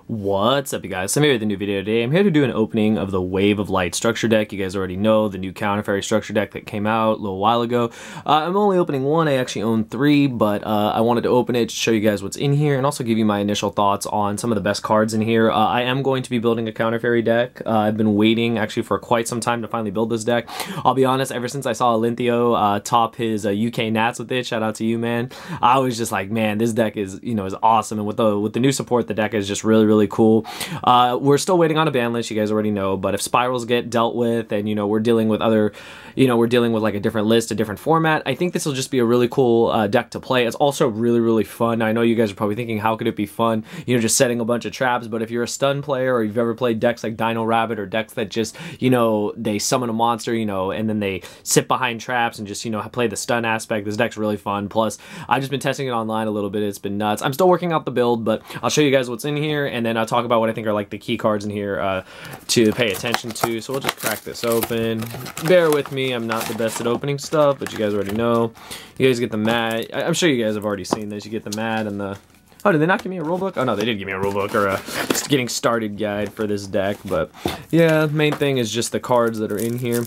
What's up, you guys? So I'm here with a new video today. I'm here to do an opening of the Wave of Light structure deck. You guys already know the new Counter Fairy structure deck that came out a little while ago. I'm only opening one. I actually own three, but I wanted to open it to show you guys what's in here and also give you my initial thoughts on some of the best cards in here. I am going to be building a Counter Fairy deck. I've been waiting actually for quite some time to finally build this deck. I'll be honest, ever since I saw Alinthio top his UK Nats with it, shout out to you, man. I was just like, man, this deck is, is awesome. And with the new support, the deck is just really cool. We're still waiting on a ban list, you guys already know, but if spirals get dealt with and, we're dealing with other, we're dealing with like a different list, a different format, I think this will just be a really cool deck to play. It's also really fun. I know you guys are probably thinking, how could it be fun? Just setting a bunch of traps, but if you're a stun player or you've ever played decks like Dino Rabbit or decks that just, they summon a monster, and then they sit behind traps and just, play the stun aspect, this deck's really fun. Plus, I've just been testing it online a little bit. It's been nuts. I'm still working out the build, but I'll show you guys what's in here, and then I'll talk about what I think are like the key cards in here to pay attention to. So we'll just crack this open. Bear with me, I'm not the best at opening stuff, but you guys already know. You guys get the mat. I'm sure you guys have already seen this. You get the mat and the... Oh, did they not give me a rulebook? Oh no, they did give me a rulebook or a getting started guide for this deck. But yeah, main thing is just the cards that are in here.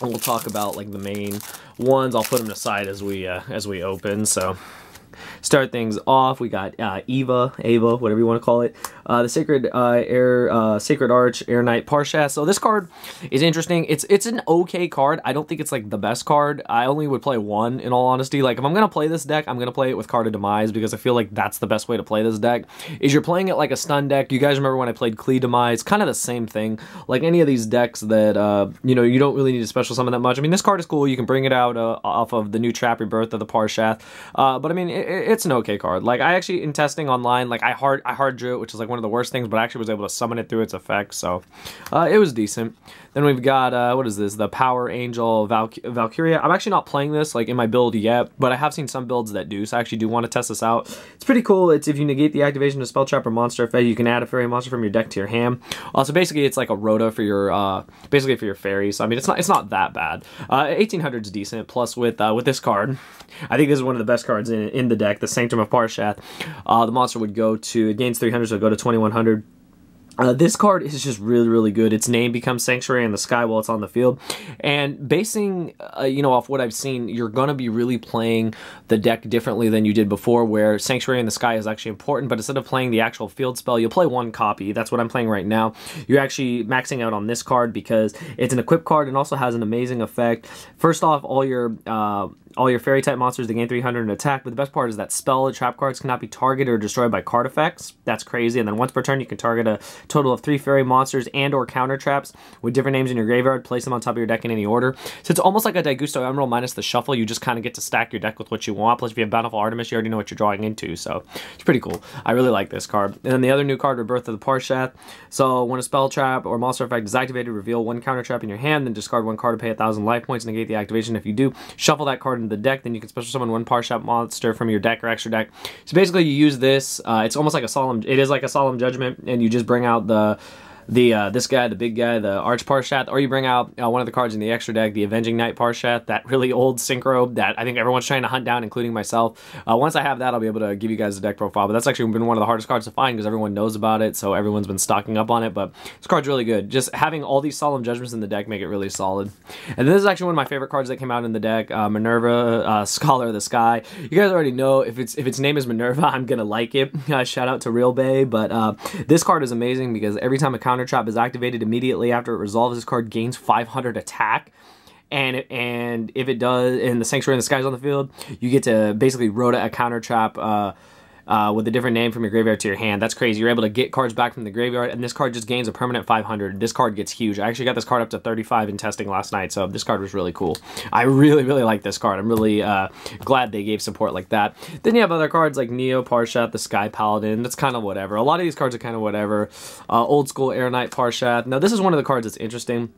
And we'll talk about like the main ones. I'll put them aside as we open. So start things off, we got Ava, whatever you want to call it. The Sacred Arch, Air Knight Parshat. So this card is interesting. It's an okay card. I don't think it's like the best card. I only would play one, in all honesty. Like, if I'm going to play this deck, I'm going to play it with Card of Demise, because I feel like that's the best way to play this deck, is you're playing it like a stun deck. You guys remember when I played Klee Demise? Kind of the same thing. Like any of these decks that, you don't really need to special summon that much. I mean, this card is cool. You can bring it out off of the new Trap Rebirth of the Parshat. But I mean, it's an okay card. Like, I actually, in testing online, like I hard drew it, which is like one of the worst things, but I actually was able to summon it through its effects, so it was decent. Then we've got, what is this? The Power Angel Valkyria. I'm actually not playing this, like, in my build yet, but I have seen some builds that do, so I actually do want to test this out. It's pretty cool. It's if you negate the activation of spell trap or monster effect, you can add a fairy monster from your deck to your hand. So basically, it's like a rota for your, basically for your fairies. So, I mean, it's not that bad. 1800 is decent, plus with this card, I think this is one of the best cards in the deck, the Sanctum of Parshat. The monster would go to, it gains 300, so it would go to 2100. This card is just really good. Its name becomes Sanctuary in the Sky while it's on the field. And basing, off what I've seen, you're going to be really playing the deck differently than you did before, where Sanctuary in the Sky is actually important, but instead of playing the actual field spell, you'll play one copy. That's what I'm playing right now. You're actually maxing out on this card because it's an equip card and also has an amazing effect. First off, all your fairy type monsters, they gain 300 in attack, but the best part is that spell and trap cards cannot be targeted or destroyed by card effects. That's crazy. And then once per turn, you can target a total of 3 fairy monsters and or counter traps with different names in your graveyard, place them on top of your deck in any order. So it's almost like a Daigusto Emerald minus the shuffle. You just kind of get to stack your deck with what you want. Plus, if you have Bountiful Artemis, you already know what you're drawing into, so it's pretty cool. I really like this card. And then the other new card, Rebirth of the Parshat. So when a spell trap or monster effect is activated, reveal one counter trap in your hand, then discard one card to pay 1,000 life points, negate the activation. If you do, shuffle that card into the deck, then you can special summon one Parshat monster from your deck or extra deck. So basically, you use this. It's almost like a solemn. It is like a solemn judgment, and you just bring out this guy, the big guy, the Arch Parshat, or you bring out one of the cards in the extra deck, the Avenging Knight Parshat, that really old synchro that I think everyone's trying to hunt down, including myself. Once I have that, I'll be able to give you guys the deck profile, but that's actually been one of the hardest cards to find because everyone knows about it, so everyone's been stocking up on it, but this card's really good. Just having all these Solemn Judgments in the deck make it really solid. And this is actually one of my favorite cards that came out in the deck, Minerva, Scholar of the Sky. You guys already know, if its name is Minerva, I'm gonna like it. Shout out to Real Bay, but this card is amazing because every time a counter trap is activated, immediately after it resolves, this card gains 500 attack. And if it does, and the Sanctuary in the Sky is on the field, you get to basically rota a counter trap with a different name from your graveyard to your hand. That's crazy. You're able to get cards back from the graveyard, and this card just gains a permanent 500. This card gets huge. I actually got this card up to 35 in testing last night, so this card was really cool. I really like this card. I'm really glad they gave support like that. Then you have other cards like Neo Parshat, the Sky Paladin. That's kind of whatever. A lot of these cards are kind of whatever. Old school Air Knight Parshat. Now, this is one of the cards that's interesting.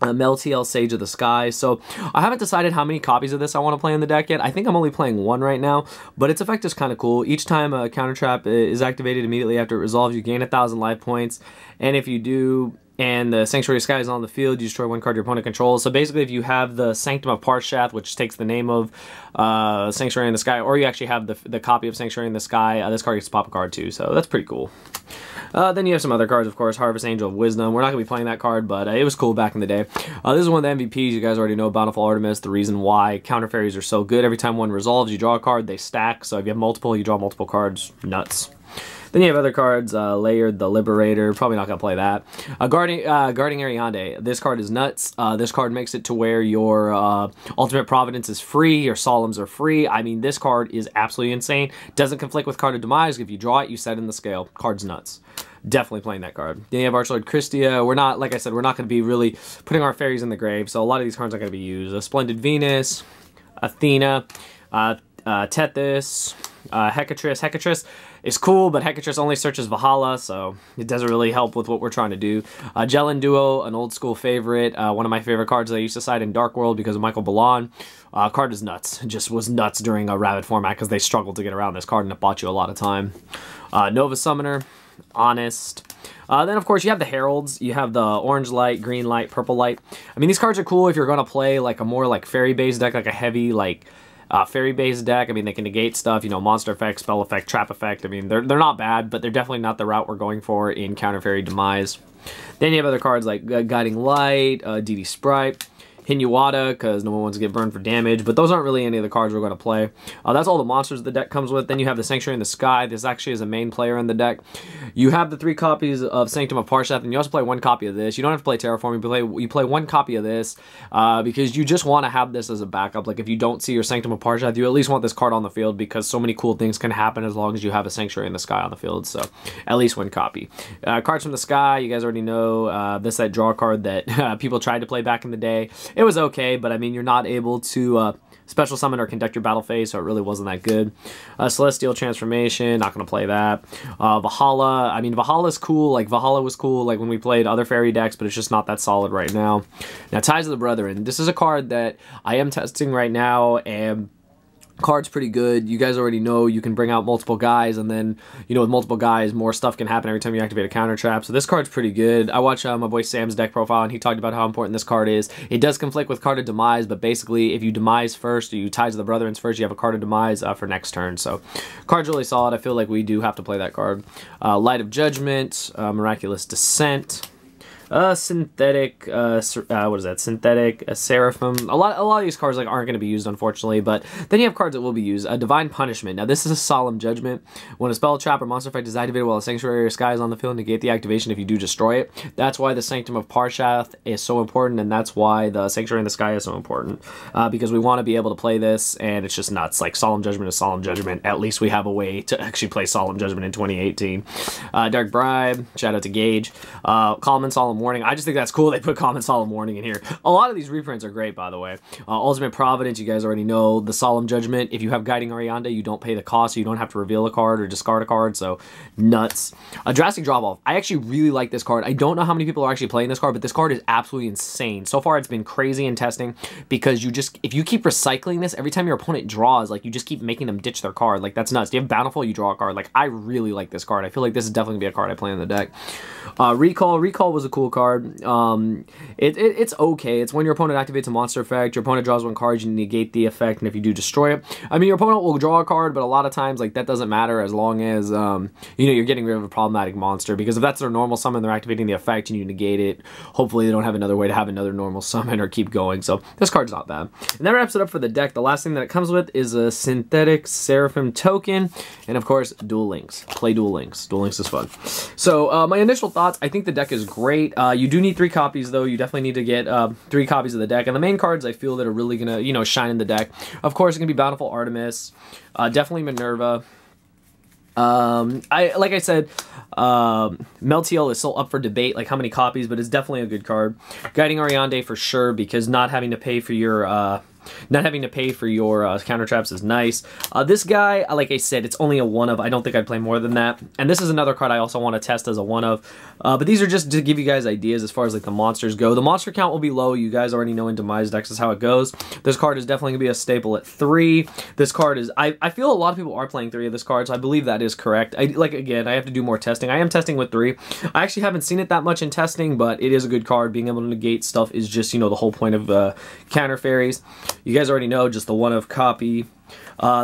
Meltiel, Sage of the Sky. So I haven't decided how many copies of this I want to play in the deck yet. I think I'm only playing one right now, but its effect is kind of cool. Each time a counter trap is activated immediately after it resolves, you gain 1,000 life points, and if you do, and the Sanctuary of Sky is on the field, you destroy one card your opponent controls. So basically, if you have the Sanctum of Parshath, which takes the name of Sanctuary in the Sky, or you actually have the copy of Sanctuary in the Sky, this card gets to pop a card too, so that's pretty cool. Then you have some other cards, of course. Harvest Angel of Wisdom. We're not going to be playing that card, but it was cool back in the day. This is one of the MVPs. You guys already know Bountiful Artemis. The reason why Counter Fairies are so good. Every time one resolves, you draw a card, they stack. So if you have multiple, you draw multiple cards. Nuts. Then you have other cards, Layered, the Liberator. Probably not going to play that. Guarding Ariande. This card is nuts. This card makes it to where your Ultimate Providence is free, your Solemns are free. I mean, this card is absolutely insane. Doesn't conflict with Card of Demise. If you draw it, you set in the scale. Card's nuts. Definitely playing that card. Then you have Archlord Christia. We're not, like I said, we're not going to be really putting our fairies in the grave, so a lot of these cards aren't going to be used. A Splendid Venus, Athena, Tethys, Hecatrice. Hecatrice is cool, but Hecatrice only searches Valhalla, so it doesn't really help with what we're trying to do. Jellin Duo, an old school favorite. One of my favorite cards that I used to side in Dark World because of Michael Balan. Card is nuts. Just was nuts during a Rabid format because they struggled to get around this card and it bought you a lot of time. Nova Summoner. Honest. Then, of course, you have the Heralds. You have the Orange Light, Green Light, Purple Light. I mean, these cards are cool if you're going to play like a more like fairy-based deck, like a heavy like fairy-based deck. I mean, they can negate stuff, you know, monster effect, spell effect, trap effect. I mean, they're not bad, but they're definitely not the route we're going for in Counter Fairy Demise. Then you have other cards like Guiding Light, DD Sprite, Hinuwada, because no one wants to get burned for damage, but those aren't really any of the cards we're going to play. That's all the monsters the deck comes with. Then you have the Sanctuary in the Sky. This actually is a main player in the deck. You have the 3 copies of Sanctum of Parshath, and you also play 1 copy of this. You don't have to play Terraform. You play 1 copy of this because you just want to have this as a backup. Like, if you don't see your Sanctum of Parshath, you at least want this card on the field because so many cool things can happen as long as you have a Sanctuary in the Sky on the field. So, at least 1 copy. Cards from the Sky, you guys already know. This that draw card that people tried to play back in the day. It was okay, but I mean, you're not able to special summon or conduct your battle phase, so it really wasn't that good. Celestial Transformation, not going to play that. Valhalla, I mean, Valhalla's cool. Like, Valhalla was cool like when we played other fairy decks, but it's just not that solid right now. Now, Ties of the Brethren. This is a card that I am testing right now, and card's pretty good. You guys already know you can bring out multiple guys, and then, you know, with multiple guys, more stuff can happen every time you activate a counter trap. So this card's pretty good. I watched my boy Sam's deck profile, and he talked about how important this card is. It does conflict with Card of Demise, but basically, if you Demise first, or you Ties of the Brethren first, you have a Card of Demise for next turn. So card's really solid. I feel like we do have to play that card. Light of Judgment, Miraculous Descent. Synthetic, what is that? Synthetic, Seraphim. A lot of these cards like aren't going to be used, unfortunately, but then you have cards that will be used. Divine Punishment. Now, this is a Solemn Judgment. When a spell, trap, or monster effect is activated while a Sanctuary or Sky is on the field, negate the activation if you do destroy it. That's why the Sanctum of Parshath is so important, and that's why the Sanctuary in the Sky is so important, because we want to be able to play this, and it's just nuts. Like, Solemn Judgment is Solemn Judgment. At least we have a way to actually play Solemn Judgment in 2018. Dark Bribe. Shout out to Gage. Calm and Solemn Warning. I just think that's cool they put Calm and Solemn Warning in here. A lot of these reprints are great, by the way. Ultimate Providence, you guys already know. The Solemn Judgment, if you have Guiding Ariande, you don't pay the cost, so you don't have to reveal a card or discard a card, so nuts. Drastic Drop-Off. I actually really like this card. I don't know how many people are actually playing this card, but this card is absolutely insane. So far, it's been crazy in testing because if you keep recycling this, every time your opponent draws, like, you just keep making them ditch their card. Like, that's nuts. Do you have Bountiful, you draw a card. Like, I really like this card. I feel like this is definitely going to be a card I play in the deck. Recall. Recall was a cool card. It's okay. It's when your opponent activates a monster effect, your opponent draws 1 card, you negate the effect, and if you do, destroy it. I mean, your opponent will draw a card, but a lot of times, like, that doesn't matter as long as, you know, you're getting rid of a problematic monster, because if that's their normal summon, they're activating the effect, and you negate it, hopefully they don't have another way to have another normal summon or keep going, so this card's not bad. And that wraps it up for the deck. The last thing that it comes with is a Synthetic Seraphim token, and of course, Duel Links. Play Duel Links. Duel Links is fun. So, my initial thoughts, I think the deck is great. You do need 3 copies, though. You definitely need to get 3 copies of the deck. And the main cards I feel that are really going to, you know, shine in the deck. Of course, it can be Bountiful Artemis. Definitely Minerva. Like I said, Meltiel is still up for debate, like how many copies, but it's definitely a good card. Guiding Ariande for sure, because not having to pay for your not having to pay for your counter traps is nice. This guy, like I said, it's only a one of. I don't think I'd play more than that. And this is another card I also want to test as a one of. But these are just to give you guys ideas as far as like the monsters go. The monster count will be low. You guys already know in Demise decks is how it goes. This card is definitely going to be a staple at 3. This card is, I feel a lot of people are playing 3 of this card, so I believe that is correct. Again, I have to do more testing. I am testing with 3. I actually haven't seen it that much in testing, but it is a good card. Being able to negate stuff is just, you know, the whole point of counter fairies. You guys already know, just the one of copy.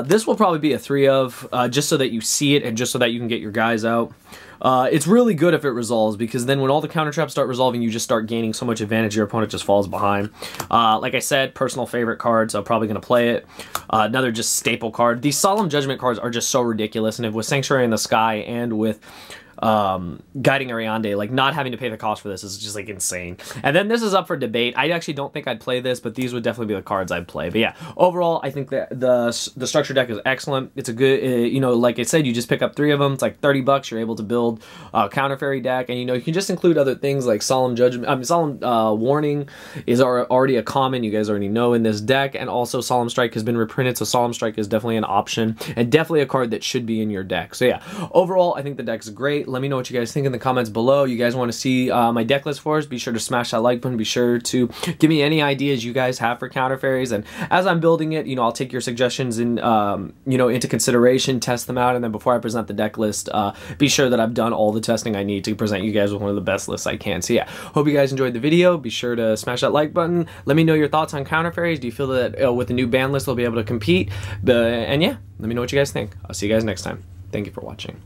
This will probably be a 3 of, just so that you see it and just so that you can get your guys out. It's really good if it resolves, because then when all the counter traps start resolving, you just start gaining so much advantage, your opponent just falls behind. Like I said, personal favorite card, so I'm probably going to play it. Another just staple card. These Solemn Judgment cards are just so ridiculous, and with Sanctuary in the Sky and with Guiding Ariande, like not having to pay the cost for this is just like insane. And then this is up for debate. I actually don't think I'd play this, but these would definitely be the cards I'd play. But yeah, overall, I think that the structure deck is excellent. It's a good, you know, like I said, you just pick up 3 of them. It's like 30 bucks. You're able to build a counter fairy deck, and you know, you can just include other things like Solemn Judgment. I mean, Solemn Warning is already a common. You guys already know in this deck, and also Solemn Strike has been reprinted, so Solemn Strike is definitely an option and definitely a card that should be in your deck. So yeah, overall, I think the deck is great. Let me know what you guys think in the comments below. You guys want to see my deck list for us, be sure to smash that like button. Be sure to give me any ideas you guys have for counter fairies, and as I'm building it, you know, I'll take your suggestions in you know, into consideration, test them out, and then before I present the deck list, be sure that I've done all the testing I need to present you guys with one of the best lists I can. So yeah, hope you guys enjoyed the video. Be sure to smash that like button. Let me know your thoughts on counter fairies. Do you feel that with the new ban list they'll be able to compete? And yeah, let me know what you guys think. I'll see you guys next time. Thank you for watching.